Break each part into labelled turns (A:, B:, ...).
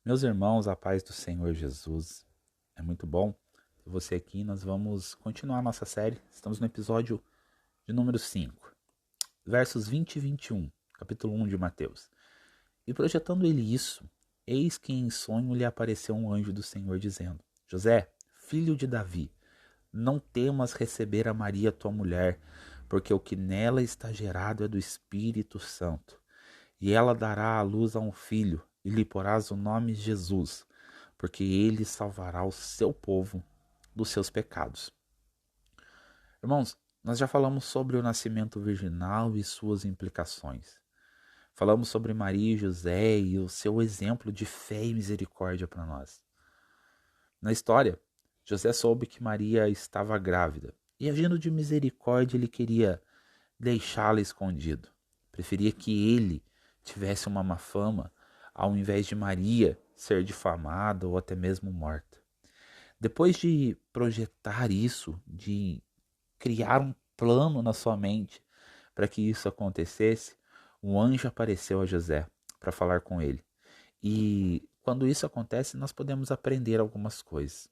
A: Meus irmãos, a paz do Senhor Jesus. É muito bom ter você aqui. Nós vamos continuar nossa série. Estamos no episódio de número 5, versos 20 e 21, capítulo 1 de Mateus. E projetando ele isso, eis que em sonho lhe apareceu um anjo do Senhor dizendo: José, filho de Davi, não temas receber a Maria tua mulher, porque o que nela está gerado é do Espírito Santo. E ela dará à luz a um filho, e lhe porás o nome Jesus, porque ele salvará o seu povo dos seus pecados. Irmãos, nós já falamos sobre o nascimento virginal e suas implicações. Falamos sobre Maria e José e o seu exemplo de fé e misericórdia para nós. Na história, José soube que Maria estava grávida e, agindo de misericórdia, ele queria deixá-la escondido. Preferia que ele tivesse uma má fama ao invés de Maria ser difamada ou até mesmo morta. Depois de projetar isso, de criar um plano na sua mente para que isso acontecesse, um anjo apareceu a José para falar com ele. E quando isso acontece, nós podemos aprender algumas coisas.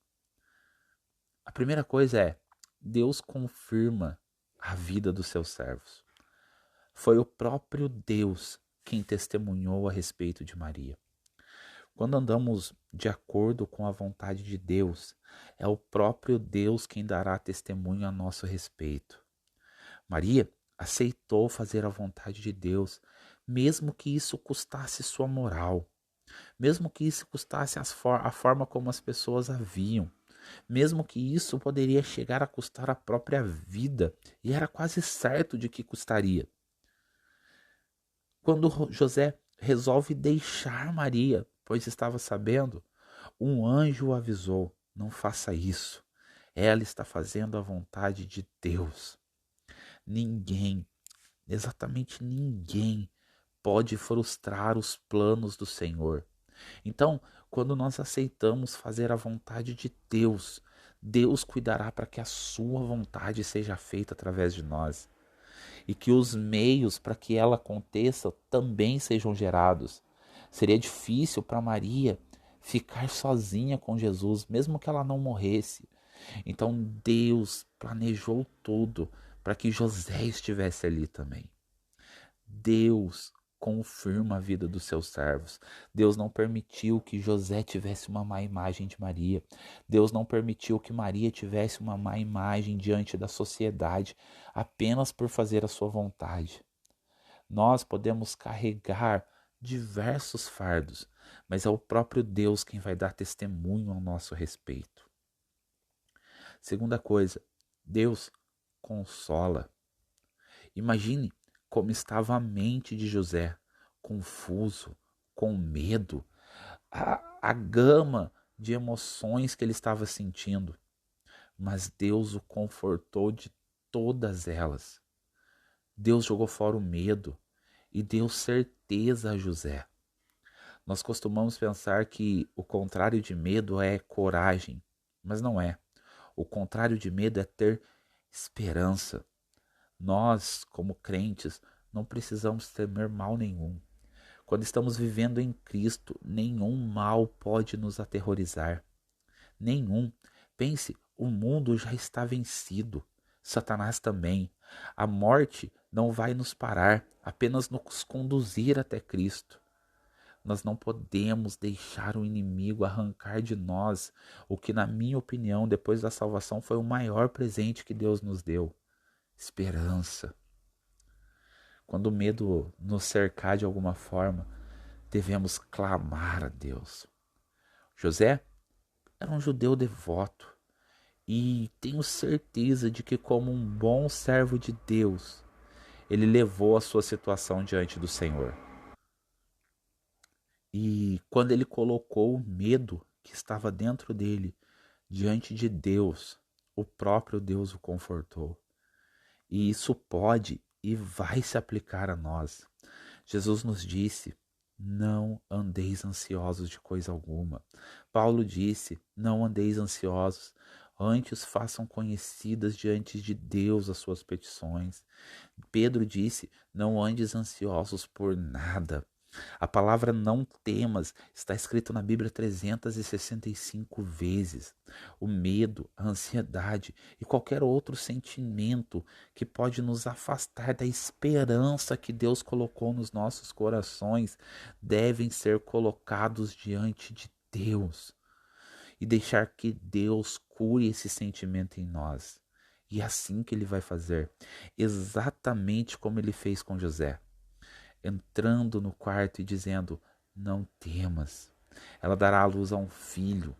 A: A primeira coisa é: Deus confirma a vida dos seus servos. Foi o próprio Deus quem testemunhou a respeito de Maria. Quando andamos de acordo com a vontade de Deus, é o próprio Deus quem dará testemunho a nosso respeito. Maria aceitou fazer a vontade de Deus, mesmo que isso custasse sua moral, mesmo que isso custasse a forma como as pessoas a viam, mesmo que isso poderia chegar a custar a própria vida, e era quase certo de que custaria. Quando José resolve deixar Maria, pois estava sabendo, um anjo o avisou: não faça isso. Ela está fazendo a vontade de Deus. Ninguém, exatamente ninguém, pode frustrar os planos do Senhor. Então, quando nós aceitamos fazer a vontade de Deus, Deus cuidará para que a sua vontade seja feita através de nós e que os meios para que ela aconteça também sejam gerados. Seria difícil para Maria ficar sozinha com Jesus, mesmo que ela não morresse. Então Deus planejou tudo para que José estivesse ali também. Deus confirma a vida dos seus servos. Deus não permitiu que José tivesse uma má imagem de Maria. Deus não permitiu que Maria tivesse uma má imagem diante da sociedade apenas por fazer a sua vontade. Nós podemos carregar diversos fardos, mas é o próprio Deus quem vai dar testemunho ao nosso respeito. Segunda coisa, Deus consola. Imagine como estava a mente de José, confuso, com medo, a gama de emoções que ele estava sentindo. Mas Deus o confortou de todas elas. Deus jogou fora o medo e deu certeza a José. Nós costumamos pensar que o contrário de medo é coragem, mas não é. O contrário de medo é ter esperança. Nós, como crentes, não precisamos temer mal nenhum. Quando estamos vivendo em Cristo, nenhum mal pode nos aterrorizar. Nenhum. Pense, o mundo já está vencido. Satanás também. A morte não vai nos parar, apenas nos conduzir até Cristo. Nós não podemos deixar o inimigo arrancar de nós o que, na minha opinião, depois da salvação, foi o maior presente que Deus nos deu: esperança. Quando o medo nos cercar de alguma forma, devemos clamar a Deus. José era um judeu devoto e tenho certeza de que, como um bom servo de Deus, ele levou a sua situação diante do Senhor. E quando ele colocou o medo que estava dentro dele diante de Deus, o próprio Deus o confortou. E isso pode e vai se aplicar a nós. Jesus nos disse: não andeis ansiosos de coisa alguma. Paulo disse: não andeis ansiosos, antes façam conhecidas diante de Deus as suas petições. Pedro disse: não andes ansiosos por nada. A palavra não temas está escrito na Bíblia 365 vezes. O medo, a ansiedade e qualquer outro sentimento que pode nos afastar da esperança que Deus colocou nos nossos corações devem ser colocados diante de Deus e deixar que Deus cure esse sentimento em nós. E é assim que ele vai fazer, exatamente como ele fez com José, entrando no quarto e dizendo: não temas, ela dará à luz a um filho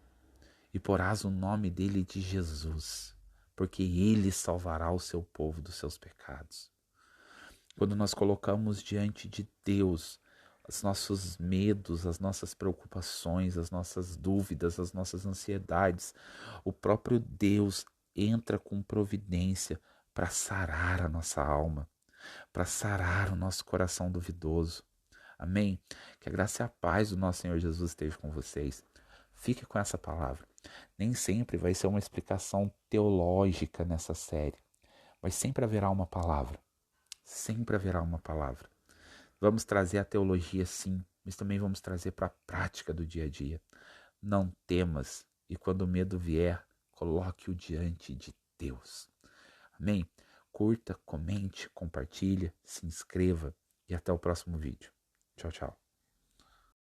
A: e porás o nome dele de Jesus, porque ele salvará o seu povo dos seus pecados. Quando nós colocamos diante de Deus os nossos medos, as nossas preocupações, as nossas dúvidas, as nossas ansiedades, o próprio Deus entra com providência para sarar a nossa alma, para sarar o nosso coração duvidoso. Amém? Que a graça e a paz do nosso Senhor Jesus esteja com vocês. Fique com essa palavra. Nem sempre vai ser uma explicação teológica nessa série, mas sempre haverá uma palavra. Sempre haverá uma palavra. Vamos trazer a teologia, sim, mas também vamos trazer para a prática do dia a dia. Não temas, e quando o medo vier, coloque-o diante de Deus. Amém? Curta, comente, compartilha, se inscreva e até o próximo vídeo. Tchau, tchau.